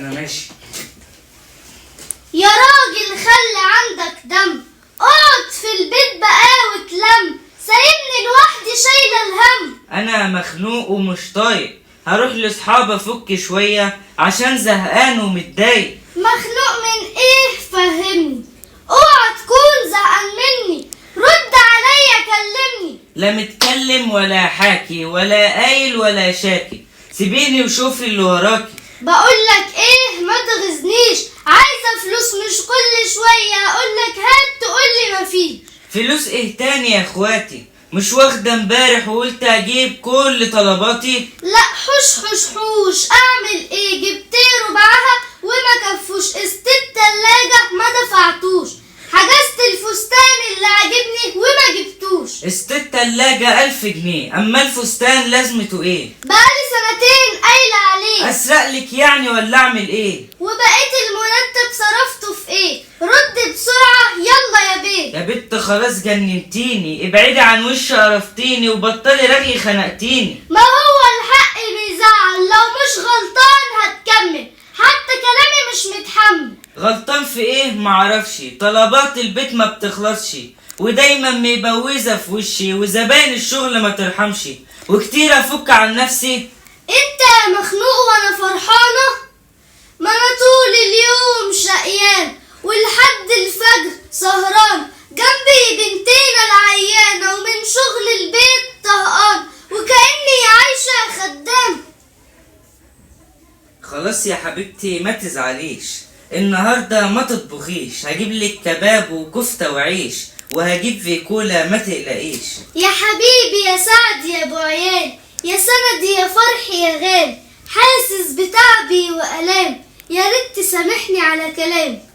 انا ماشي. يا راجل خلي عندك دم، اقعد في البيت بقى وتلم، سايبني لوحدي شايله الهم. انا مخنوق ومش طايق، هروح لاصحابي افك شويه عشان زهقان ومتضايق. مخنوق من ايه فهمني، اوعى تكون زهقان مني، رد عليا كلمني. لا متكلم ولا حاكي ولا قايل ولا شاكي، سيبيني وشوفي اللي وراكي. بقولك ايه ما تغزنيش، عايزه فلوس مش كل شويه اقولك هات تقولي مفيش. فلوس ايه تاني يا اخواتي؟ مش واخده امبارح وقلت اجيب كل طلباتي؟ لا حوش حوش حوش، اعمل ايه؟ جبت ربعها وما كفوش، قسط التلاجة ما دفعتوش، حجزت الفستان اللي عجبني وما جبتوش. قسط التلاجة 1000 جنيه، اما الفستان لازمته ايه؟ بقالي سنتين قايلة عليه. اسرقلك يعني ولا اعمل ايه؟ وبقيت المرتب صرفته في ايه؟ رد بسرعة يلا يا بيه. يا بت خلاص جننتيني، ابعدي عن وشي قرفتيني وبطلي رغي خنقتيني. ما هو الحق بيزعل، لو مش غلطان هتكمل، حتى كلامي مش متحمل. غلطان في ايه معرفش، طلبات البيت ما بتخلصش، ودايما مبوزة في وشي، وزباين الشغل ما ترحمش، وكتير افك عن نفسي. انت مخنوق وانا فرحانة، ما انا طول اليوم شقيان ولحد الفجر سهران، جنبي بنتين العيانة ومن شغل البيت طهقان، وكأني عايشة خدام. خلاص يا حبيبتي ما تزعليش، النهارده ما تطبخيش، هجيبلك كباب وكفتة وعيش، وهجيب فيكولا ما تقلقيش. يا حبيبي يا سعد يا ابو عيال، يا سندي يا فرحي يا غالي، حاسس بتعبي وألام، يا ريت تسامحني على كلام.